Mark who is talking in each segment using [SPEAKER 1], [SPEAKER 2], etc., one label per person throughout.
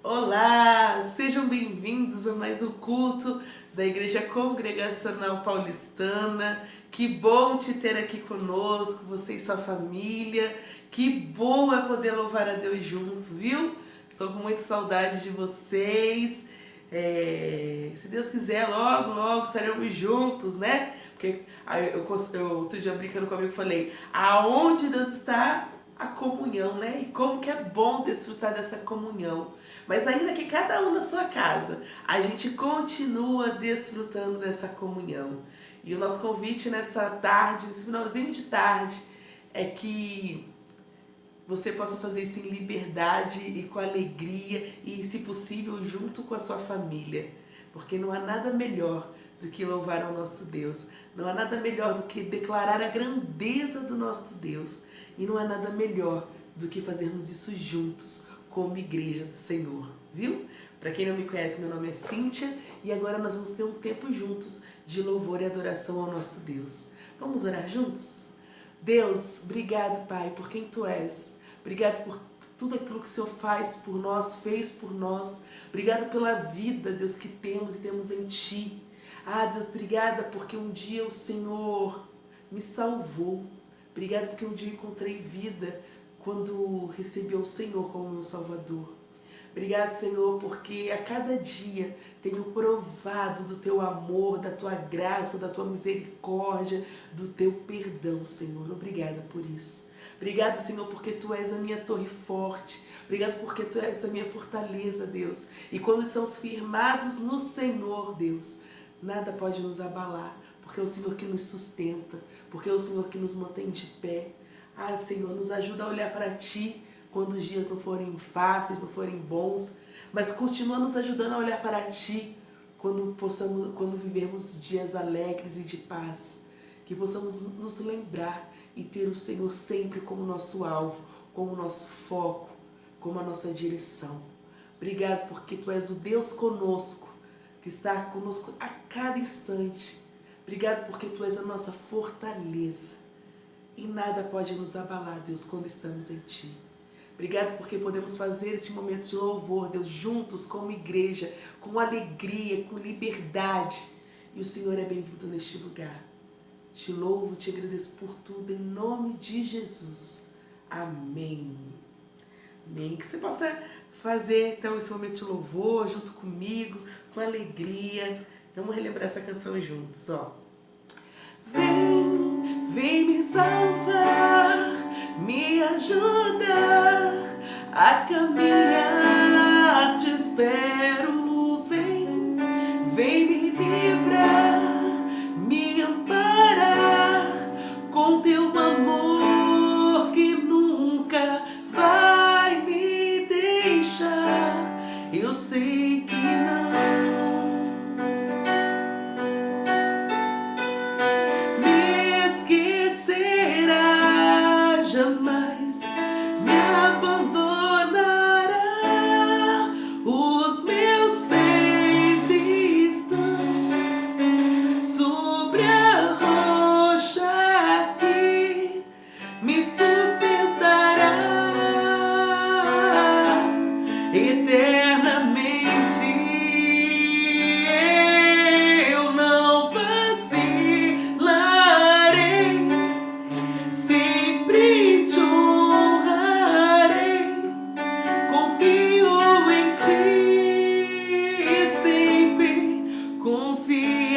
[SPEAKER 1] Olá, sejam bem-vindos a mais um culto da Igreja Congregacional Paulistana. Que bom te ter aqui conosco, você e sua família. Que bom é poder louvar a Deus junto, viu? Estou com muita saudade de vocês. Se Deus quiser, logo, logo estaremos juntos, né? Porque eu outro dia brincando comigo falei, aonde Deus está, a comunhão, né? E como que é bom desfrutar dessa comunhão. Mas ainda que cada um na sua casa, a gente continua desfrutando dessa comunhão. E o nosso convite nessa tarde, nesse finalzinho de tarde, é que você possa fazer isso em liberdade e com alegria e, se possível, junto com a sua família. Porque não há nada melhor do que louvar ao nosso Deus. Não há nada melhor do que declarar a grandeza do nosso Deus. E não há nada melhor do que fazermos isso juntos, como igreja do Senhor, viu? Para quem não me conhece, meu nome é Cíntia e agora nós vamos ter um tempo juntos de louvor e adoração ao nosso Deus. Vamos orar juntos? Deus, obrigado, Pai, por quem Tu és. Obrigado por tudo aquilo que o Senhor faz por nós, fez por nós. Obrigado pela vida, Deus, que temos e temos em Ti. Ah, Deus, obrigada porque um dia o Senhor me salvou. Obrigado porque um dia eu encontrei vida quando recebi o Senhor como meu Salvador. Obrigado, Senhor, porque a cada dia tenho provado do Teu amor, da Tua graça, da Tua misericórdia, do Teu perdão, Senhor. Obrigada por isso. Obrigado, Senhor, porque Tu és a minha torre forte. Obrigado porque Tu és a minha fortaleza, Deus. E quando estamos firmados no Senhor, Deus, nada pode nos abalar, porque é o Senhor que nos sustenta, porque é o Senhor que nos mantém de pé. Ah, Senhor, nos ajuda a olhar para Ti quando os dias não forem fáceis, não forem bons, mas continua nos ajudando a olhar para Ti quando vivermos dias alegres e de paz. Que possamos nos lembrar e ter o Senhor sempre como nosso alvo, como nosso foco, como a nossa direção. Obrigado porque Tu és o Deus conosco, que está conosco a cada instante. Obrigado porque Tu és a nossa fortaleza. E nada pode nos abalar, Deus, quando estamos em Ti. Obrigado porque podemos fazer este momento de louvor, Deus, juntos como igreja, com alegria, com liberdade. E o Senhor é bem-vindo neste lugar. Te louvo, te agradeço por tudo, em nome de Jesus. Amém. Amém. Que você possa fazer, então, esse momento de louvor junto comigo, com alegria. Vamos relembrar essa canção juntos, ó. Vem me salvar, me ajudar a caminhar, te espero. Vem me livrar, me amparar com Teu amor que nunca vai me deixar. Eu sei que não jamais me abandonará. Os meus pés estão sobre a rocha que me sustentará eternamente. Eu não vacilarei, sempre te honrarei, confio em Ti, sempre confiarei.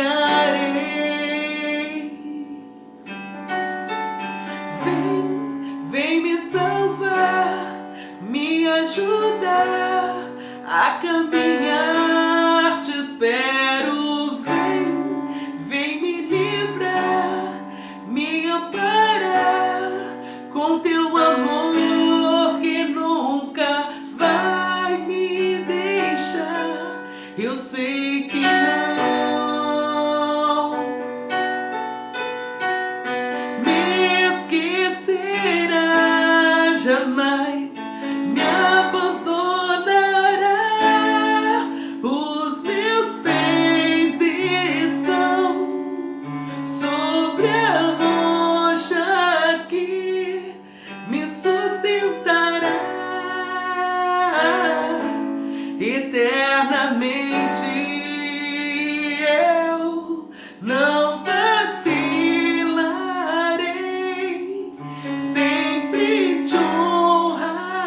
[SPEAKER 1] Vem me salvar, me ajudar a caminhar, te espero. Vem me livrar, me amparar com Teu amor que nunca vai me deixar. Eu sei que não me esquecerá, jamais me abandonará. Os meus pés estão sobre a rocha que me sustentará eternamente. Eu não vacilarei, sempre te honrarei,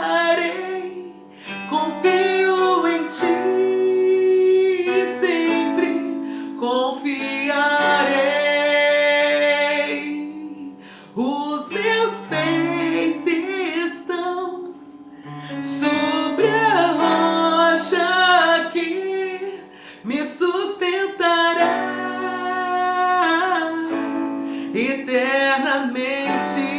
[SPEAKER 1] confio em ti, sempre confiarei. Os meus pés estão sobre a rocha que me sustentará eternamente.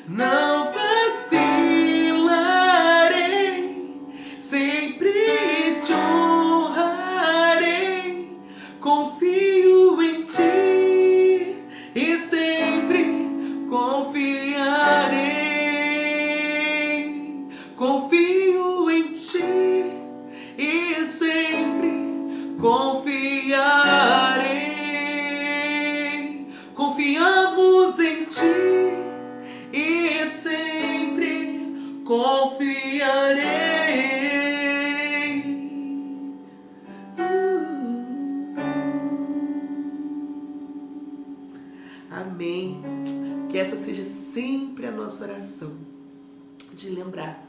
[SPEAKER 1] Não vacilarei, sempre te honrarei, confio em ti e sempre confiarei. Confio em ti e sempre confiarei. Confiamos em ti e sempre confiarei. Amém. Que essa seja sempre a nossa oração, de lembrar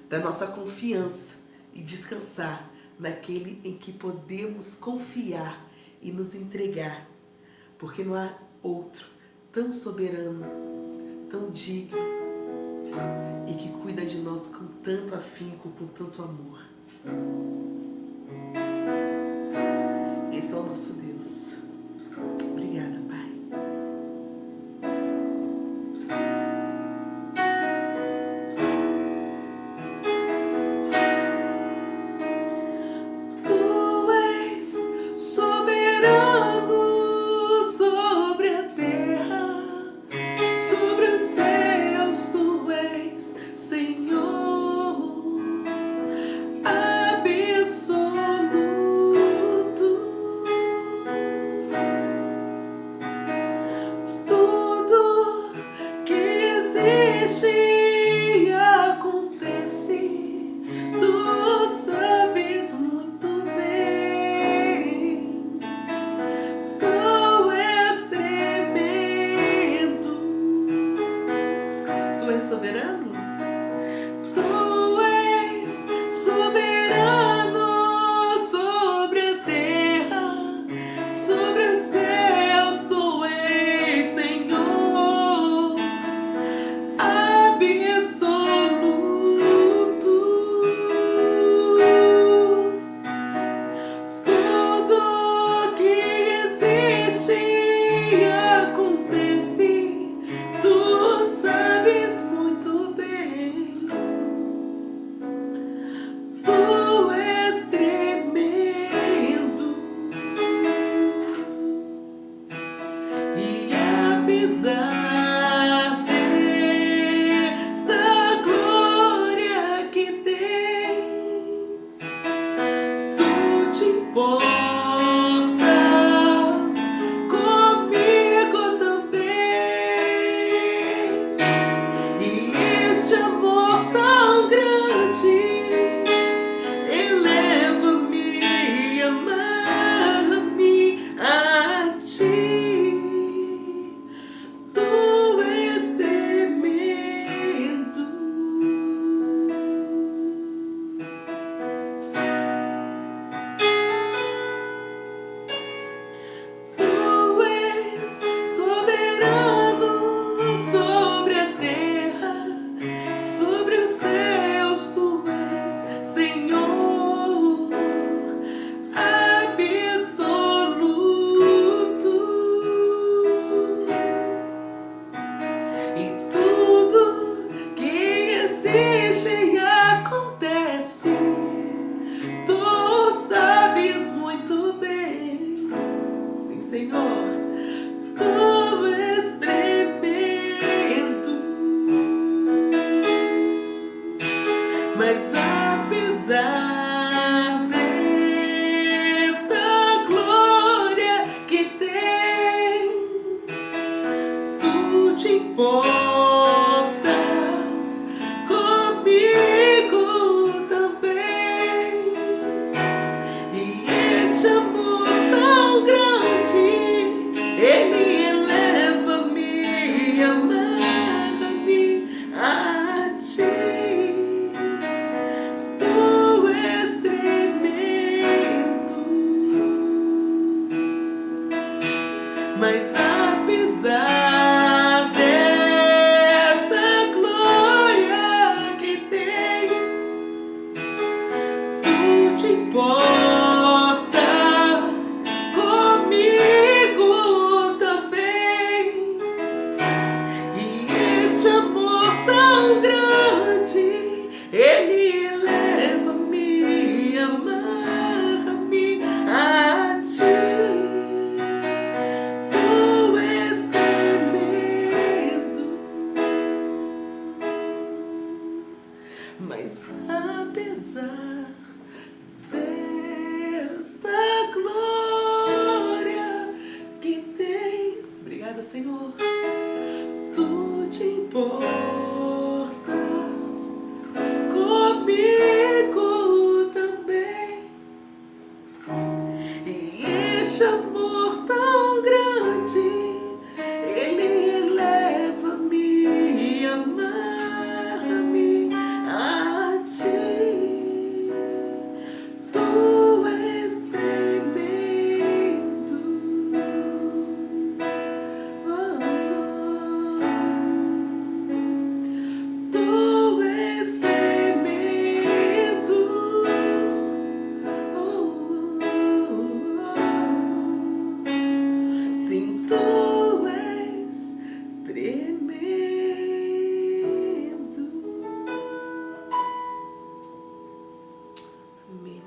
[SPEAKER 1] da nossa confiança e descansar naquele em que podemos confiar e nos entregar, porque não há outro tão soberano, tão digno e que cuida de nós com tanto afinco, com tanto amor. Esse é o nosso Deus. Obrigada, Pai. E acontece, tu sabes muito bem, tu és tremendo, tu és soberano, tu és soberano sobre a terra, sobre os céus, tu és Senhor. Acontece, tu sabes muito bem, tu és tremendo, e apesar desta glória que tens, tu te importas Senhor, tu és tremendo, mas apesar desta glória que tens, tu te importas comigo. importas comigo também. E este amor tão grande, ele leva-me, amarra-me a ti. Tu és tremendo, mas apesar desta glória que tens, obrigada, Senhor, tu te importas comigo também. E este amor tão grande, ele leva-me, amarra-me a ti. Tu és tremendo. Oh, oh. Tu és tremendo. Oh, oh, oh. Sim, tu és tremendo. Amém.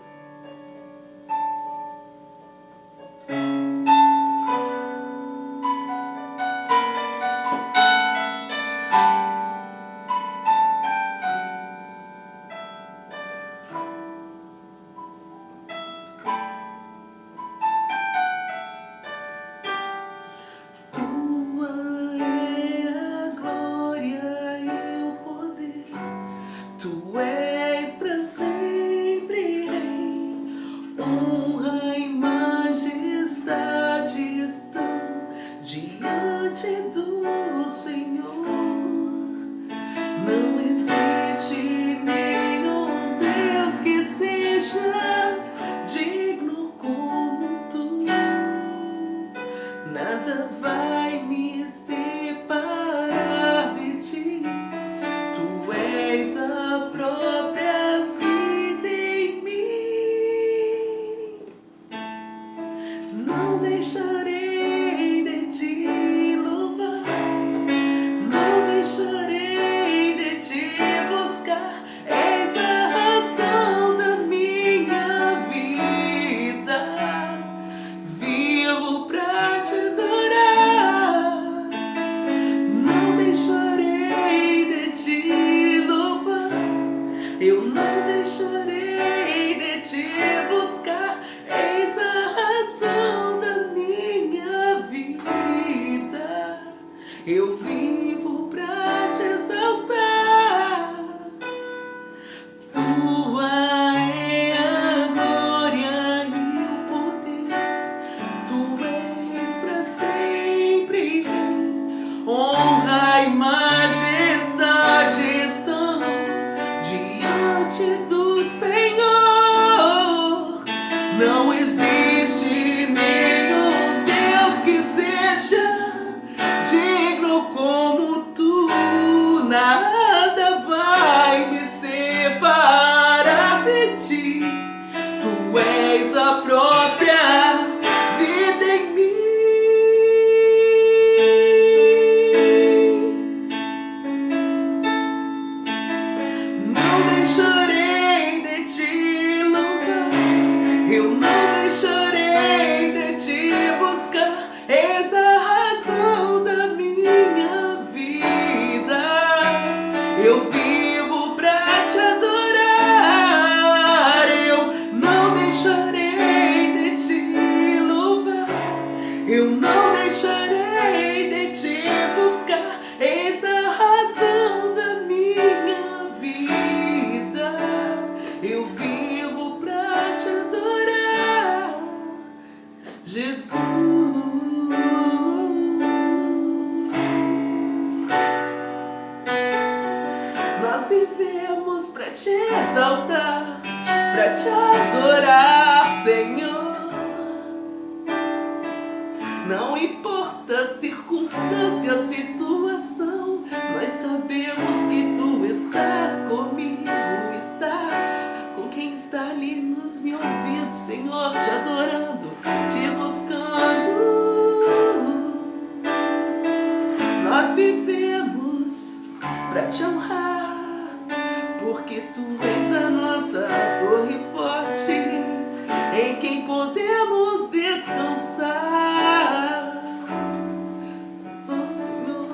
[SPEAKER 1] Tua é a glória e o poder, tu és para sempre rei. Honra e majestade estão diante do Senhor. Não existe nenhum Deus que seja digno como tu. Nada vai me separar de ti. Tu és a própria vida em mim. Não deixarei de te louvar, não deixarei de te buscar. És a razão da minha vida. Vivo pra te adorar. Não deixarei de te louvar. Eu não deixarei de te buscar. És a razão da minha vida. Eu vivo pra te exaltar. Tua é a glória e o poder, tu és pra sempre rei. Honra e majestade estão diante do Senhor. Não existe nenhum Deus que seja digno como tu. Nada vai me separar de ti. Tu és a própria vida em mim. Não deixarei de te louvar. Eu não deixarei de te buscar. És a razão da minha vida. Eu vivo pra te adorar. Eu não deixarei de te louvar. Eu não deixarei de te buscar. És a razão da minha vida. Eu vivo pra te adorar, Jesus. Nós vivemos pra te exaltar, pra te adorar, Senhor. Não importa a circunstância, a situação, nós sabemos que tu estás comigo, está com quem está ali nos me ouvindo. Senhor, te adorando, te buscando. Nós vivemos pra te honrar, porque tu és a nossa torre forte, em quem podemos descansar. Oh Senhor,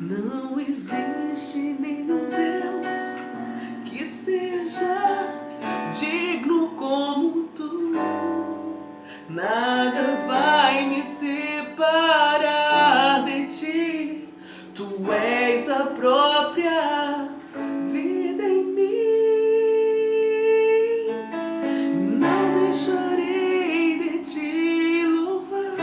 [SPEAKER 1] não existe nenhum Deus que seja digno como tu. Nada vai me separar de ti. Tu és a própria vida em mim. Não deixarei de te louvar,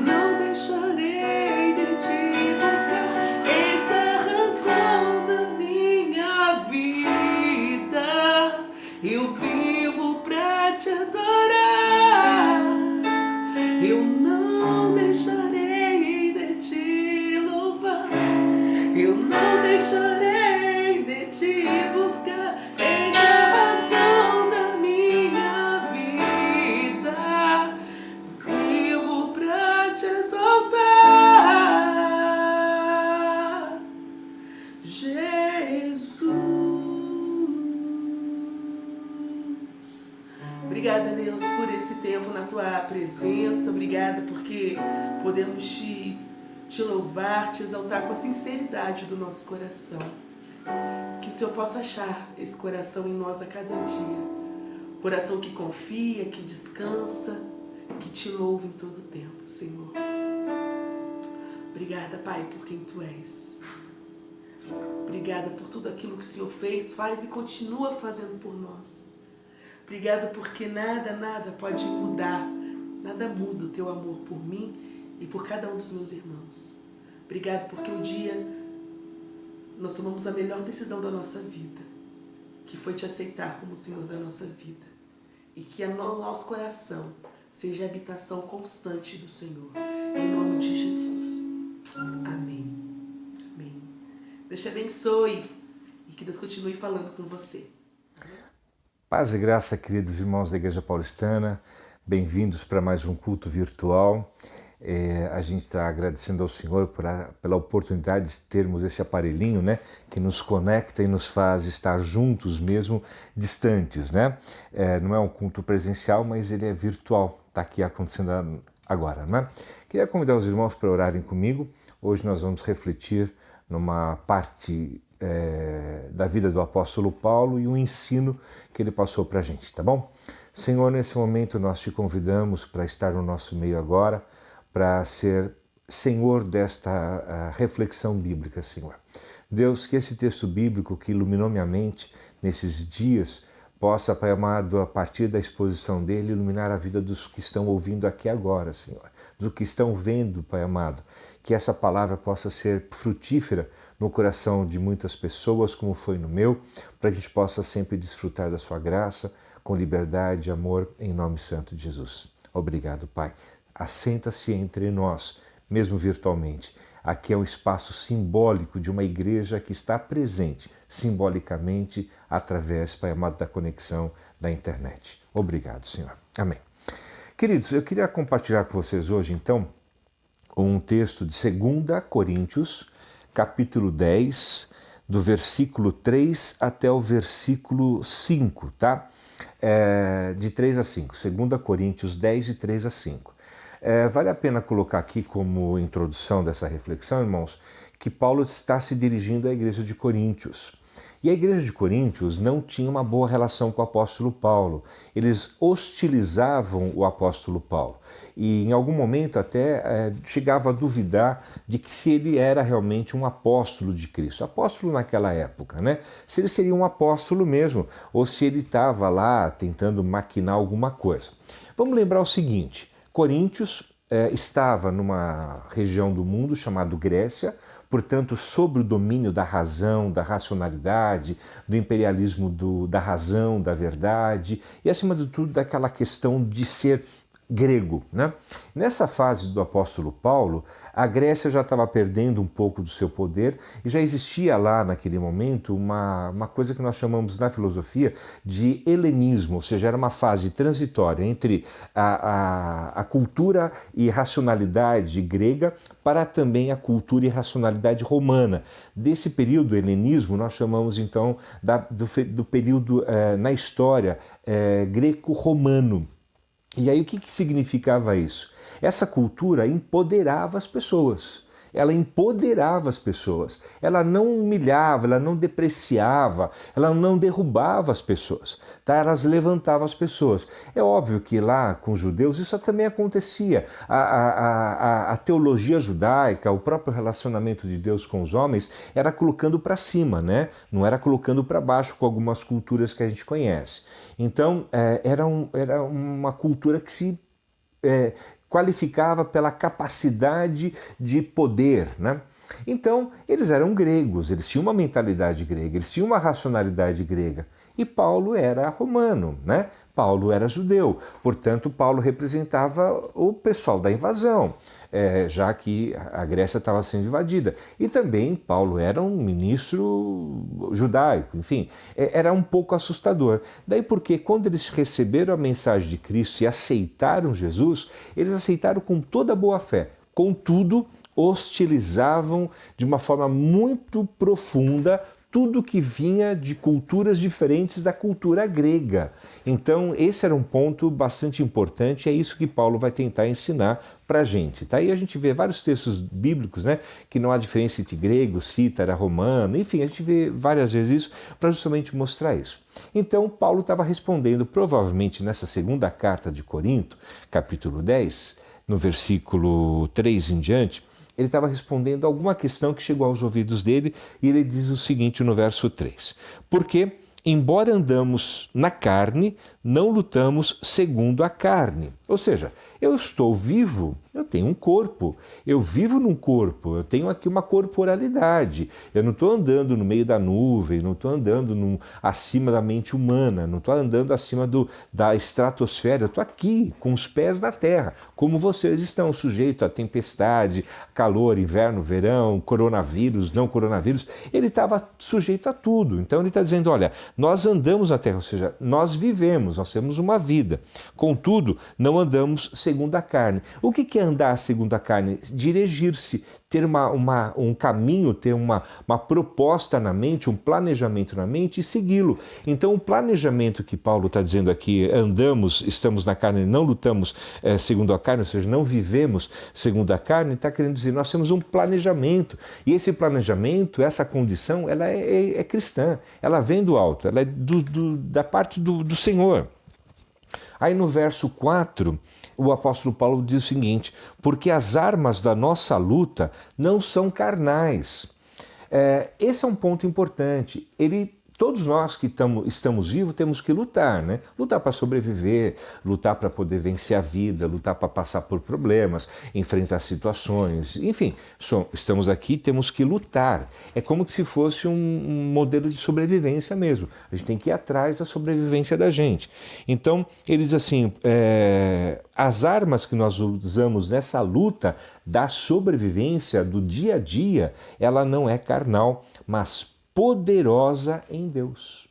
[SPEAKER 1] não deixarei de te buscar. Eis a razão da minha vida. Eu vivo pra te adorar. Eu não deixarei de te louvar. Eu não deixarei de te buscar. Eis a razão da minha vida. Vivo pra te exaltar, Jesus. Obrigada, Deus, por esse tempo na tua presença. Obrigada porque podemos te louvar, te exaltar com a sinceridade do nosso coração. Que o Senhor possa achar esse coração em nós a cada dia. Coração que confia, que descansa, que te louva em todo o tempo, Senhor. Obrigada, Pai, por quem tu és. Obrigada por tudo aquilo que o Senhor fez, faz e continua fazendo por nós. Obrigada porque nada pode mudar, nada muda o teu amor por mim e por cada um dos meus irmãos. Obrigada porque um dia nós tomamos a melhor decisão da nossa vida, que foi te aceitar como o Senhor da nossa vida. E que o nosso coração seja a habitação constante do Senhor. Em nome de Jesus. Amém. Amém. Deus te abençoe e que Deus continue falando com você.
[SPEAKER 2] Paz e graça, queridos irmãos da Igreja Paulistana, bem-vindos para mais um culto virtual. A gente está agradecendo ao Senhor pela oportunidade de termos esse aparelhinho, né, que nos conecta e nos faz estar juntos mesmo distantes, né? Não é um culto presencial, mas ele é virtual, está aqui acontecendo agora, né? Queria convidar os irmãos para orarem comigo. Hoje nós vamos refletir numa parte da vida do apóstolo Paulo e o ensino que ele passou para a gente, tá bom? Senhor, nesse momento nós te convidamos para estar no nosso meio agora, para ser Senhor desta reflexão bíblica, Senhor. Deus, que esse texto bíblico que iluminou minha mente nesses dias possa, Pai amado, a partir da exposição dele, iluminar a vida dos que estão ouvindo aqui agora, Senhor, dos que estão vendo, Pai amado, que essa palavra possa ser frutífera no coração de muitas pessoas, como foi no meu, para que a gente possa sempre desfrutar da sua graça, com liberdade e amor, em nome santo de Jesus. Obrigado, Pai. Assenta-se entre nós, mesmo virtualmente. Aqui é um espaço simbólico de uma igreja que está presente, simbolicamente, através, Pai amado, da conexão da internet. Obrigado, Senhor. Amém. Queridos, eu queria compartilhar com vocês hoje, então, um texto de 2 Coríntios, capítulo 10, do versículo 3 até o versículo 5, tá? De 3 a 5, 2 Coríntios 10, de 3 a 5. Vale a pena colocar aqui como introdução dessa reflexão, irmãos, que Paulo está se dirigindo à igreja de Coríntios. E a igreja de Coríntios não tinha uma boa relação com o apóstolo Paulo. Eles hostilizavam o apóstolo Paulo. E em algum momento até chegava a duvidar de que se ele era realmente um apóstolo de Cristo. Apóstolo naquela época, né? Se ele seria um apóstolo mesmo, ou se ele estava lá tentando maquinar alguma coisa. Vamos lembrar o seguinte, Coríntios estava numa região do mundo chamada Grécia, portanto, sob o domínio da razão, da racionalidade, do imperialismo da razão, da verdade, e acima de tudo daquela questão de ser grego, né? Nessa fase do apóstolo Paulo, a Grécia já estava perdendo um pouco do seu poder e já existia lá naquele momento uma coisa que nós chamamos na filosofia de helenismo, ou seja, era uma fase transitória entre a cultura e racionalidade grega para também a cultura e racionalidade romana. Desse período helenismo nós chamamos então do período na história greco-romano. E aí o que significava isso? Essa cultura empoderava as pessoas. Ela empoderava as pessoas. Ela não humilhava, ela não depreciava, ela não derrubava as pessoas. Tá? Elas levantavam as pessoas. É óbvio que lá com os judeus isso também acontecia. A teologia judaica, o próprio relacionamento de Deus com os homens era colocando para cima, né? Não era colocando para baixo com algumas culturas que a gente conhece. Então era uma cultura que se qualificava pela capacidade de poder, né? Então, eles eram gregos, eles tinham uma mentalidade grega, eles tinham uma racionalidade grega. E Paulo era romano, né? Paulo era judeu, portanto, Paulo representava o pessoal da invasão, já que a Grécia estava sendo invadida. E também Paulo era um ministro judaico, enfim, era um pouco assustador. Daí porque quando eles receberam a mensagem de Cristo e aceitaram Jesus, eles aceitaram com toda boa fé. Contudo, hostilizavam de uma forma muito profunda tudo que vinha de culturas diferentes da cultura grega. Então, esse era um ponto bastante importante, é isso que Paulo vai tentar ensinar para a gente. Tá? E a gente vê vários textos bíblicos, né, que não há diferença entre grego, cítara, romano, enfim, a gente vê várias vezes isso para justamente mostrar isso. Então, Paulo estava respondendo, provavelmente nessa segunda carta de Corinto, capítulo 10, no versículo 3 em diante, ele estava respondendo a alguma questão que chegou aos ouvidos dele e ele diz o seguinte no verso 3: porque, embora andamos na carne, não lutamos segundo a carne. Ou seja, eu estou vivo, eu tenho um corpo, eu vivo num corpo, eu tenho aqui uma corporalidade. Eu não estou andando no meio da nuvem, não estou andando acima da mente humana, não estou andando acima da estratosfera, eu estou aqui, com os pés na terra, como vocês estão, sujeitos a tempestade, calor, inverno, verão, coronavírus, não coronavírus. Ele estava sujeito a tudo. Então ele está dizendo, olha, nós andamos na terra, ou seja, nós vivemos, nós temos uma vida. Contudo, não andamos segundo a carne. O que é andar segundo a carne? Dirigir-se, ter um caminho, ter uma proposta na mente, um planejamento na mente e segui-lo. Então o planejamento que Paulo está dizendo aqui, estamos na carne, não lutamos segundo a carne, ou seja, não vivemos segundo a carne, está querendo dizer, nós temos um planejamento. E esse planejamento, essa condição, ela é cristã, ela vem do alto, ela é da parte do Senhor. Aí no verso 4, o apóstolo Paulo diz o seguinte: porque as armas da nossa luta não são carnais. Esse é um ponto importante. Todos nós que estamos vivos temos que lutar, né? Lutar para sobreviver, lutar para poder vencer a vida, lutar para passar por problemas, enfrentar situações, enfim, estamos aqui, temos que lutar. É como se fosse um modelo de sobrevivência mesmo. A gente tem que ir atrás da sobrevivência da gente. Então, ele diz assim, as armas que nós usamos nessa luta da sobrevivência do dia a dia, ela não é carnal, mas poderosa em Deus.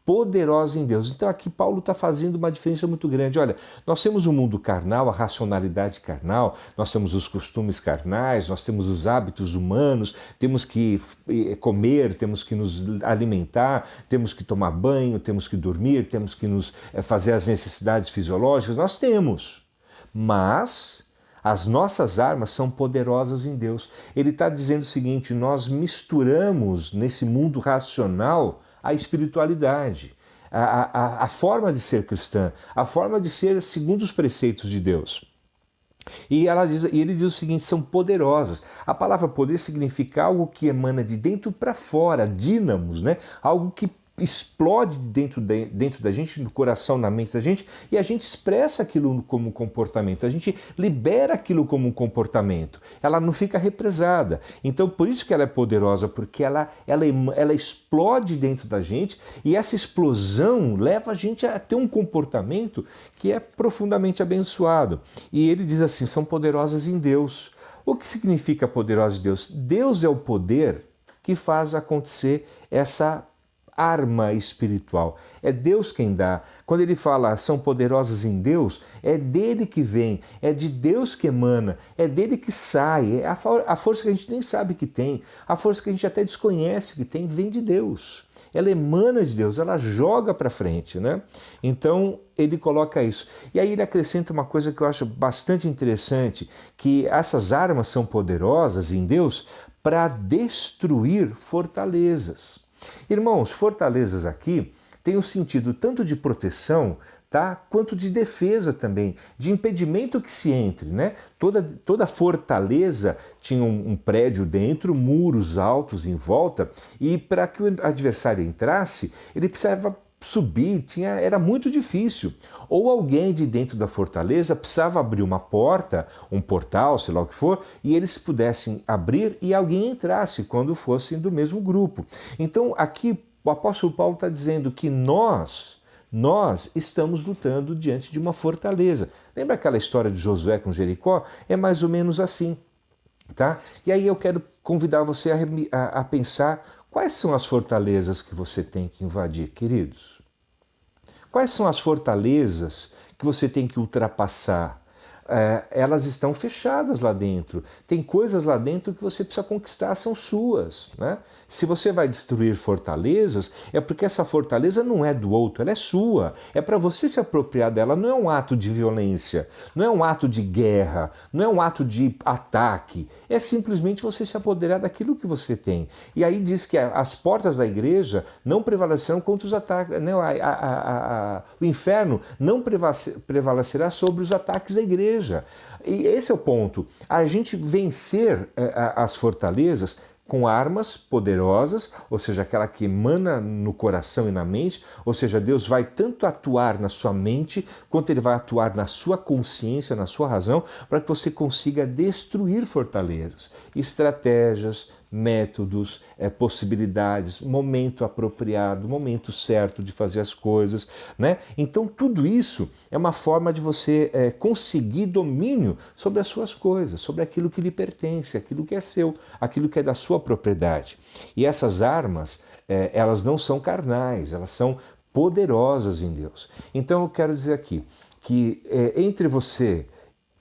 [SPEAKER 2] Poderosa em Deus. Então aqui Paulo está fazendo uma diferença muito grande. Olha, nós temos o mundo carnal, a racionalidade carnal, nós temos os costumes carnais, nós temos os hábitos humanos, temos que comer, temos que nos alimentar, temos que tomar banho, temos que dormir, temos que nos fazer as necessidades fisiológicas, nós temos. Mas as nossas armas são poderosas em Deus. Ele está dizendo o seguinte, nós misturamos nesse mundo racional a espiritualidade, a forma de ser cristã, a forma de ser segundo os preceitos de Deus. E ele diz o seguinte, são poderosas. A palavra poder significa algo que emana de dentro para fora, dínamos, né? Algo que explode dentro da gente, no coração, na mente da gente, e a gente expressa aquilo como comportamento, a gente libera aquilo como um comportamento, ela não fica represada. Então, por isso que ela é poderosa, porque ela explode dentro da gente, e essa explosão leva a gente a ter um comportamento que é profundamente abençoado. E ele diz assim, são poderosas em Deus. O que significa poderosa em Deus? Deus é o poder que faz acontecer essa arma espiritual. É Deus quem dá. Quando ele fala são poderosas em Deus, é dele que vem, é de Deus que emana, é dele que sai. É a força que a gente nem sabe que tem, a força que a gente até desconhece que tem, vem de Deus. Ela emana de Deus, ela joga para frente, né? Então ele coloca isso. E aí ele acrescenta uma coisa que eu acho bastante interessante, que essas armas são poderosas em Deus para destruir fortalezas. Irmãos, fortalezas aqui tem um sentido tanto de proteção, tá, quanto de defesa também, de impedimento que se entre, né? Toda fortaleza tinha um prédio dentro, muros altos em volta, e para que o adversário entrasse, ele precisava subir, era muito difícil. Ou alguém de dentro da fortaleza precisava abrir uma porta, um portal, sei lá o que for, e eles pudessem abrir e alguém entrasse quando fossem do mesmo grupo. Então aqui o apóstolo Paulo está dizendo que nós estamos lutando diante de uma fortaleza. Lembra aquela história de Josué com Jericó? É mais ou menos assim, tá? E aí eu quero convidar você a pensar quais são as fortalezas que você tem que invadir, queridos? Quais são as fortalezas que você tem que ultrapassar? Elas estão fechadas lá dentro. Tem coisas lá dentro que você precisa conquistar, são suas, né? Se você vai destruir fortalezas, é porque essa fortaleza não é do outro, ela é sua. É para você se apropriar dela, não é um ato de violência, não é um ato de guerra, não é um ato de ataque. É simplesmente você se apoderar daquilo que você tem. E aí diz que as portas da igreja não prevalecerão contra os ataques, não, o inferno não prevalecerá sobre os ataques da igreja. E esse é o ponto. A gente vencer as fortalezas com armas poderosas, ou seja, aquela que emana no coração e na mente, ou seja, Deus vai tanto atuar na sua mente, quanto Ele vai atuar na sua consciência, na sua razão, para que você consiga destruir fortalezas, estratégias, métodos, possibilidades, momento apropriado, momento certo de fazer as coisas, né? Então tudo isso é uma forma de você conseguir domínio sobre as suas coisas, sobre aquilo que lhe pertence, aquilo que é seu, aquilo que é da sua propriedade. E essas armas, elas não são carnais, elas são poderosas em Deus. Então eu quero dizer aqui que entre você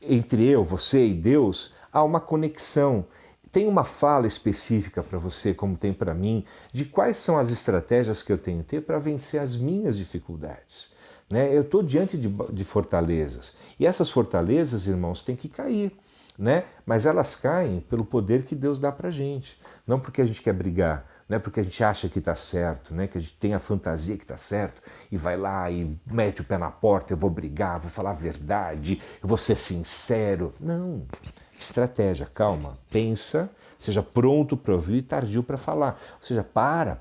[SPEAKER 2] e Deus, há uma conexão. Tem uma fala específica para você, como tem para mim, de quais são as estratégias que eu tenho que ter para vencer as minhas dificuldades. Né? Eu estou diante de fortalezas, e essas fortalezas, irmãos, têm que cair. Né? Mas elas caem pelo poder que Deus dá para a gente, não porque a gente quer brigar, não é porque a gente acha que está certo, né? Que a gente tem a fantasia que está certo e vai lá e mete o pé na porta, eu vou brigar, vou falar a verdade, eu vou ser sincero. Não. Estratégia, calma, pensa, seja pronto para ouvir e tardio para falar. Ou seja,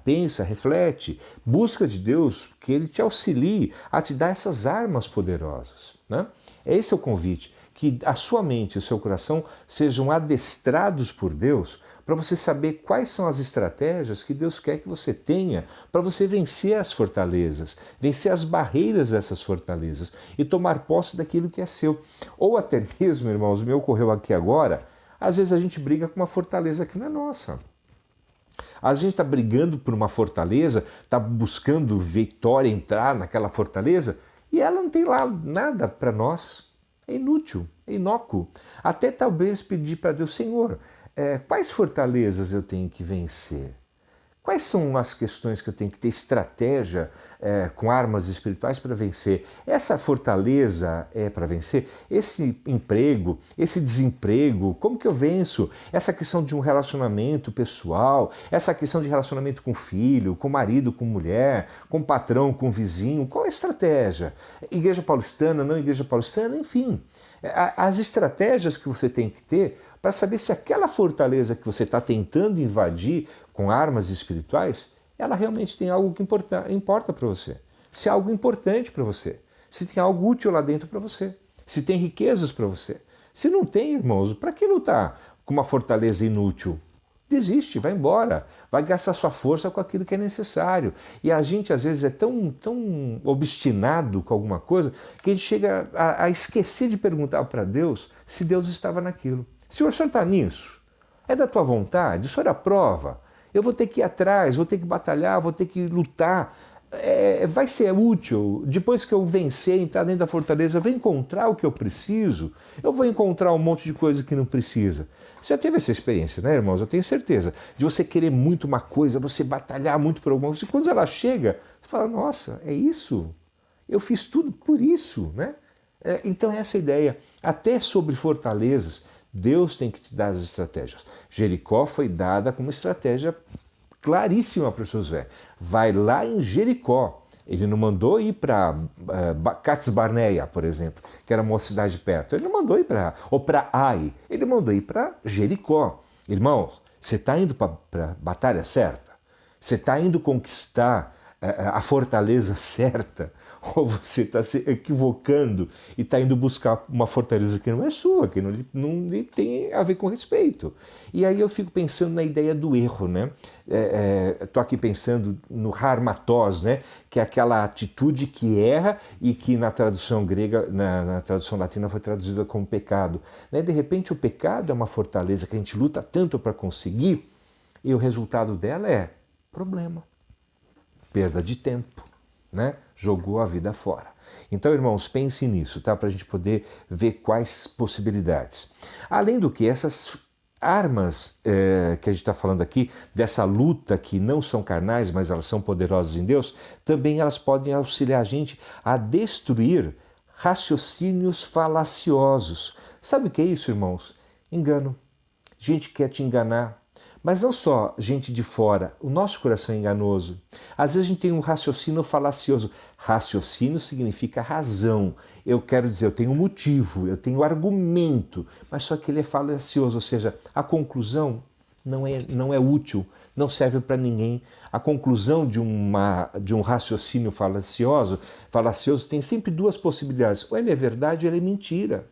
[SPEAKER 2] pensa, reflete, busca de Deus que Ele te auxilie a te dar essas armas poderosas. Né? Esse é o convite, que a sua mente e o seu coração sejam adestrados por Deus para você saber quais são as estratégias que Deus quer que você tenha para você vencer as fortalezas, vencer as barreiras dessas fortalezas e tomar posse daquilo que é seu. Ou até mesmo, irmãos, me ocorreu aqui agora, às vezes a gente briga com uma fortaleza que não é nossa. Às vezes a gente está brigando por uma fortaleza, está buscando vitória, entrar naquela fortaleza, e ela não tem lá nada para nós. É inútil, é inócuo. Até talvez pedir para Deus, Senhor, quais fortalezas eu tenho que vencer? Quais são as questões que eu tenho que ter estratégia com armas espirituais para vencer? Essa fortaleza é para vencer? Esse emprego, esse desemprego, como que eu venço? Essa questão de um relacionamento pessoal, essa questão de relacionamento com filho, com marido, com mulher, com patrão, com vizinho, qual é a estratégia? Igreja paulistana, não igreja paulistana, enfim. As estratégias que você tem que ter para saber se aquela fortaleza que você está tentando invadir com armas espirituais ela realmente tem algo que importa para você. Se é algo importante para você. Se tem algo útil lá dentro para você. Se tem riquezas para você. Se não tem, irmãos, para que lutar com uma fortaleza inútil? Desiste, vai embora, vai gastar sua força com aquilo que é necessário. E a gente às vezes é tão obstinado com alguma coisa que a gente chega a esquecer de perguntar para Deus se Deus estava naquilo. Senhor, o senhor está nisso? É da tua vontade? O senhor aprova? Eu vou ter que ir atrás, vou ter que batalhar, vou ter que lutar. Vai ser útil, depois que eu vencer, entrar dentro da fortaleza, eu vou encontrar o que eu preciso, eu vou encontrar um monte de coisa que não precisa. Você já teve essa experiência, né, irmãos? Eu tenho certeza. De você querer muito uma coisa, você batalhar muito por alguma coisa, e quando ela chega, você fala, nossa, é isso? Eu fiz tudo por isso, né? Então essa é a ideia. Até sobre fortalezas, Deus tem que te dar as estratégias. Jericó foi dada como estratégia claríssima para Josué. Vai lá em Jericó. Ele não mandou ir para Cades Barneia, por exemplo, que era uma cidade perto. Ele não mandou ir para Ai. Ele mandou ir para Jericó. Irmãos, você está indo para a batalha certa? Você está indo conquistar a fortaleza certa? Ou você está se equivocando e está indo buscar uma fortaleza que não é sua, que não tem a ver com respeito? E aí eu fico pensando na ideia do erro, né? Estou aqui pensando no harmatós, né? Que é aquela atitude que erra e que na tradução grega, na tradução latina foi traduzida como pecado. Né? De repente o pecado é uma fortaleza que a gente luta tanto para conseguir e o resultado dela é problema, perda de tempo. Né? Jogou a vida fora. Então, irmãos, pense nisso, tá? Para a gente poder ver quais possibilidades. Além do que, essas armas que a gente está falando aqui, dessa luta que não são carnais, mas elas são poderosas em Deus, também elas podem auxiliar a gente a destruir raciocínios falaciosos. Sabe o que é isso, irmãos? Engano. Gente que quer te enganar. Mas não só gente de fora, o nosso coração é enganoso. Às vezes a gente tem um raciocínio falacioso. Raciocínio significa razão. Eu quero dizer, eu tenho motivo, eu tenho argumento, mas só que ele é falacioso, ou seja, a conclusão não é útil, não serve para ninguém. A conclusão de um raciocínio falacioso tem sempre duas possibilidades. Ou ele é verdade ou ele é mentira.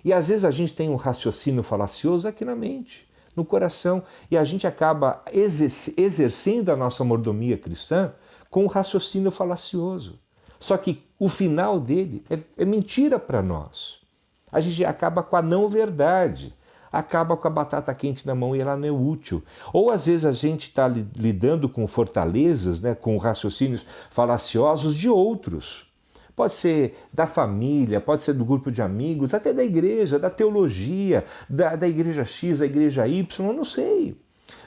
[SPEAKER 2] E às vezes a gente tem um raciocínio falacioso aqui na mente, no coração, e a gente acaba exercendo a nossa mordomia cristã com um raciocínio falacioso. Só que o final dele é mentira para nós. A gente acaba com a não verdade, acaba com a batata quente na mão e ela não é útil. Ou às vezes a gente está lidando com fortalezas, né, com raciocínios falaciosos de outros. Pode ser da família, pode ser do grupo de amigos, até da igreja, da teologia, da igreja X, da igreja Y, eu não sei.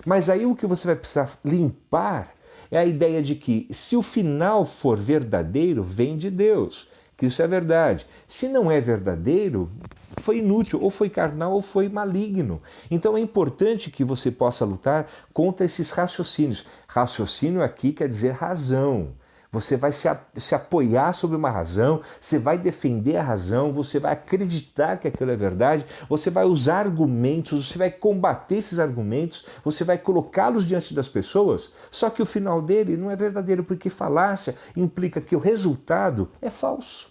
[SPEAKER 2] Mas aí o que você vai precisar limpar é a ideia de que se o final for verdadeiro, vem de Deus, que isso é verdade. Se não é verdadeiro, foi inútil, ou foi carnal, ou foi maligno. Então é importante que você possa lutar contra esses raciocínios. Raciocínio aqui quer dizer razão. Você vai se apoiar sobre uma razão, você vai defender a razão, você vai acreditar que aquilo é verdade, você vai usar argumentos, você vai combater esses argumentos, você vai colocá-los diante das pessoas, só que o final dele não é verdadeiro, porque falácia implica que o resultado é falso.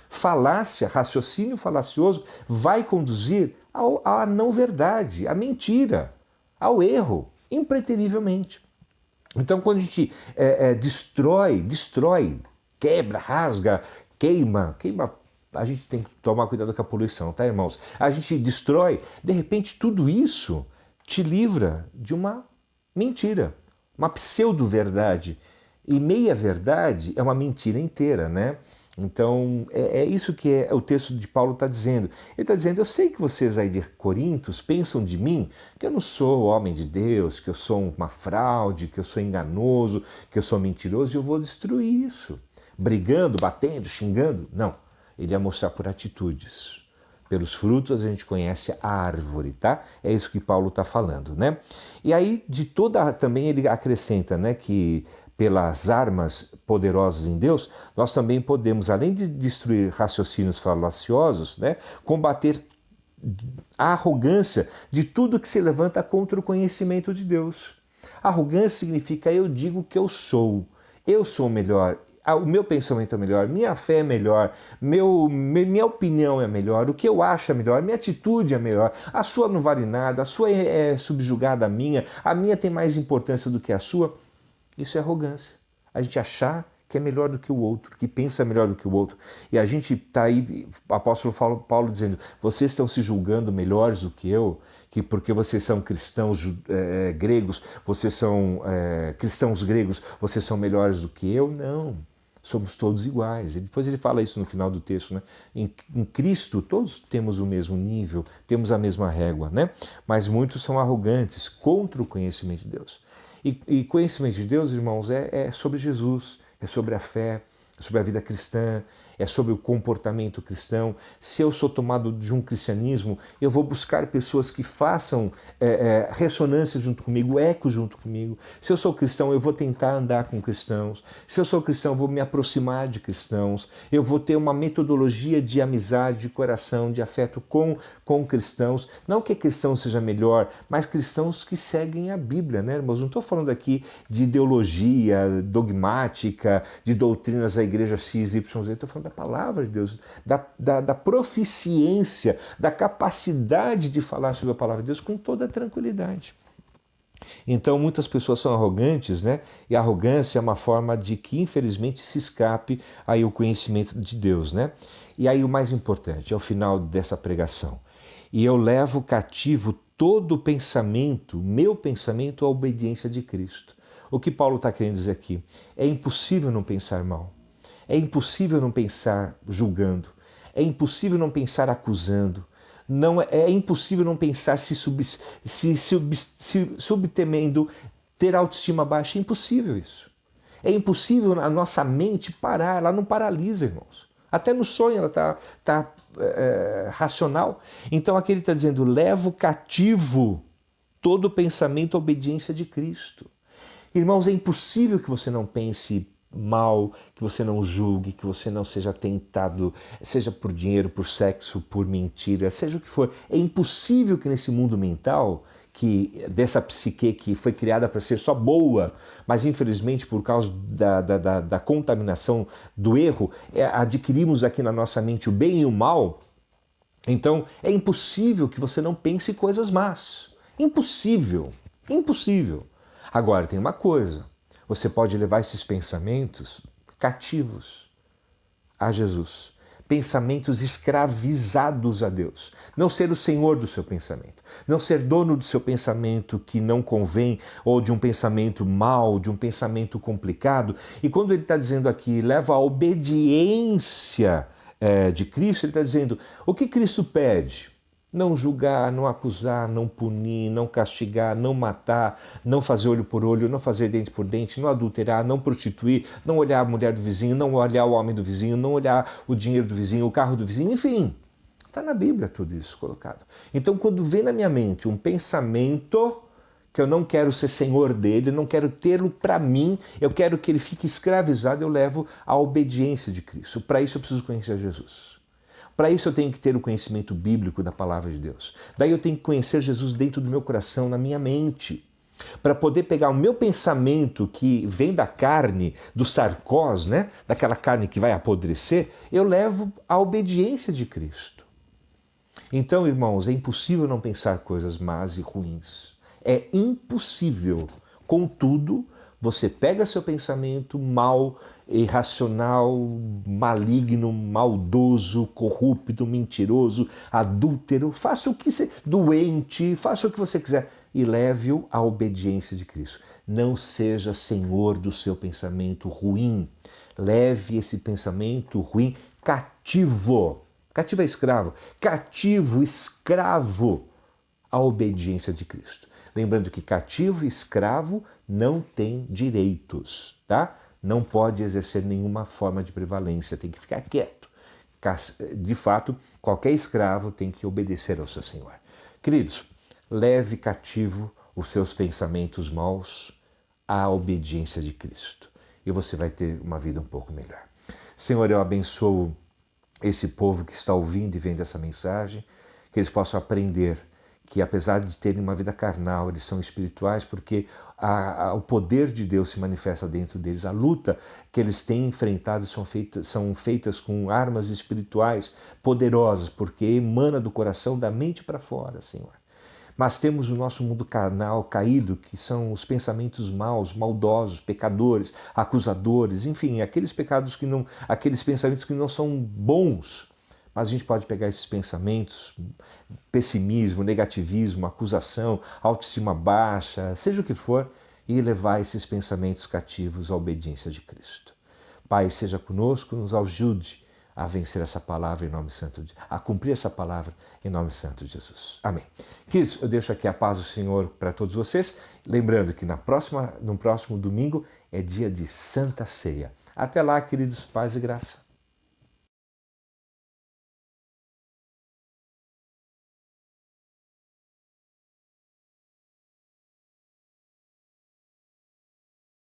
[SPEAKER 2] Falácia, raciocínio falacioso, vai conduzir à não verdade, à mentira, ao erro, impreterivelmente. Então, quando a gente destrói, quebra, rasga, queima, a gente tem que tomar cuidado com a poluição, tá, irmãos? A gente destrói, de repente tudo isso te livra de uma mentira, uma pseudo-verdade. E meia-verdade é uma mentira inteira, né? Então, é isso que o texto de Paulo está dizendo. Ele está dizendo, eu sei que vocês aí de Corintos pensam de mim que eu não sou homem de Deus, que eu sou uma fraude, que eu sou enganoso, que eu sou mentiroso, e eu vou destruir isso. Brigando, batendo, xingando? Não. Ele ia mostrar por atitudes. Pelos frutos a gente conhece a árvore, tá? É isso que Paulo está falando, né? E aí, também ele acrescenta, né, que pelas armas poderosas em Deus, nós também podemos, além de destruir raciocínios falaciosos, né, combater a arrogância de tudo que se levanta contra o conhecimento de Deus. Arrogância significa eu digo que eu sou o melhor, o meu pensamento é melhor, minha fé é melhor, minha opinião é melhor, o que eu acho é melhor, minha atitude é melhor, a sua não vale nada, a sua é subjugada à minha, a minha tem mais importância do que a sua. Isso é arrogância. A gente achar que é melhor do que o outro, que pensa melhor do que o outro. E a gente está aí, o apóstolo Paulo dizendo, vocês estão se julgando melhores do que eu, que porque vocês são cristãos gregos, vocês são cristãos gregos, vocês são melhores do que eu? Não, somos todos iguais. E depois ele fala isso no final do texto, né? Em Cristo todos temos o mesmo nível, temos a mesma régua, né? Mas muitos são arrogantes contra o conhecimento de Deus. E conhecimento de Deus, irmãos, é sobre Jesus, é sobre a fé, é sobre a vida cristã, é sobre o comportamento cristão. Se eu sou tomado de um cristianismo, eu vou buscar pessoas que façam ressonância junto comigo, eco junto comigo. Se eu sou cristão, eu vou tentar andar com cristãos. Se eu sou cristão, eu vou me aproximar de cristãos. Eu vou ter uma metodologia de amizade, de coração, de afeto com cristãos. Não que cristão seja melhor, mas cristãos que seguem a Bíblia, né, irmãos? Não estou falando aqui de ideologia dogmática, de doutrinas da igreja X, Y, Z. Estou falando da palavra de Deus, da proficiência, da capacidade de falar sobre a palavra de Deus com toda a tranquilidade. Então muitas pessoas são arrogantes, né? E a arrogância é uma forma de que infelizmente se escape aí o conhecimento de Deus, né? E aí o mais importante, é o final dessa pregação. E eu levo cativo todo pensamento, meu pensamento, à obediência de Cristo. O que Paulo está querendo dizer aqui? É impossível não pensar mal. É impossível não pensar julgando. É impossível não pensar acusando. É impossível não pensar se subtemendo, ter autoestima baixa. É impossível isso. É impossível a nossa mente parar. Ela não paralisa, irmãos. Até no sonho ela está racional. Então aqui ele está dizendo, levo cativo todo pensamento à obediência de Cristo. Irmãos, é impossível que você não pense mal, que você não julgue, que você não seja tentado, seja por dinheiro, por sexo, por mentira, seja o que for. É impossível que nesse mundo mental, que dessa psique que foi criada para ser só boa, mas infelizmente por causa da contaminação do erro, adquirimos aqui na nossa mente o bem e o mal. Então é impossível que você não pense coisas más. Impossível. Impossível. Agora tem uma coisa. Você pode levar esses pensamentos cativos a Jesus. Pensamentos escravizados a Deus. Não ser o senhor do seu pensamento. Não ser dono do seu pensamento que não convém, ou de um pensamento mau, de um pensamento complicado. E quando ele está dizendo aqui, leva a obediência de Cristo, ele está dizendo, o que Cristo pede? Não julgar, não acusar, não punir, não castigar, não matar, não fazer olho por olho, não fazer dente por dente, não adulterar, não prostituir, não olhar a mulher do vizinho, não olhar o homem do vizinho, não olhar o dinheiro do vizinho, o carro do vizinho, enfim. Está na Bíblia tudo isso colocado. Então quando vem na minha mente um pensamento que eu não quero ser senhor dele, não quero tê-lo para mim, eu quero que ele fique escravizado, eu levo à obediência de Cristo. Para isso eu preciso conhecer Jesus. Para isso eu tenho que ter o conhecimento bíblico da palavra de Deus. Daí eu tenho que conhecer Jesus dentro do meu coração, na minha mente. Para poder pegar o meu pensamento que vem da carne, do sarcós, né? Daquela carne que vai apodrecer, eu levo à obediência de Cristo. Então, irmãos, é impossível não pensar coisas más e ruins. É impossível. Contudo, você pega seu pensamento mal, irracional, maligno, maldoso, corrupto, mentiroso, adúltero, faça o que você... doente, faça o que você quiser e leve-o à obediência de Cristo. Não seja senhor do seu pensamento ruim. Leve esse pensamento ruim cativo. Cativo é escravo. Cativo, escravo à obediência de Cristo. Lembrando que cativo e escravo não tem direitos, tá? Não pode exercer nenhuma forma de prevalência, tem que ficar quieto. De fato, qualquer escravo tem que obedecer ao seu senhor. Queridos, leve cativo os seus pensamentos maus à obediência de Cristo e você vai ter uma vida um pouco melhor. Senhor, eu abençoo esse povo que está ouvindo e vendo essa mensagem, que eles possam aprender que apesar de terem uma vida carnal, eles são espirituais porque o poder de Deus se manifesta dentro deles. A luta que eles têm enfrentado são feitas com armas espirituais poderosas, porque emana do coração, da mente para fora, Senhor. Mas temos o nosso mundo carnal caído, que são os pensamentos maus, maldosos, pecadores, acusadores, enfim, aqueles pensamentos que não são bons. Mas a gente pode pegar esses pensamentos, pessimismo, negativismo, acusação, autoestima baixa, seja o que for, e levar esses pensamentos cativos à obediência de Cristo. Pai, seja conosco, nos ajude a vencer essa palavra em nome santo, a cumprir essa palavra em nome santo de Jesus. Amém. Queridos, eu deixo aqui a paz do Senhor para todos vocês, lembrando que no próximo domingo é dia de Santa Ceia. Até lá, queridos, paz e graça.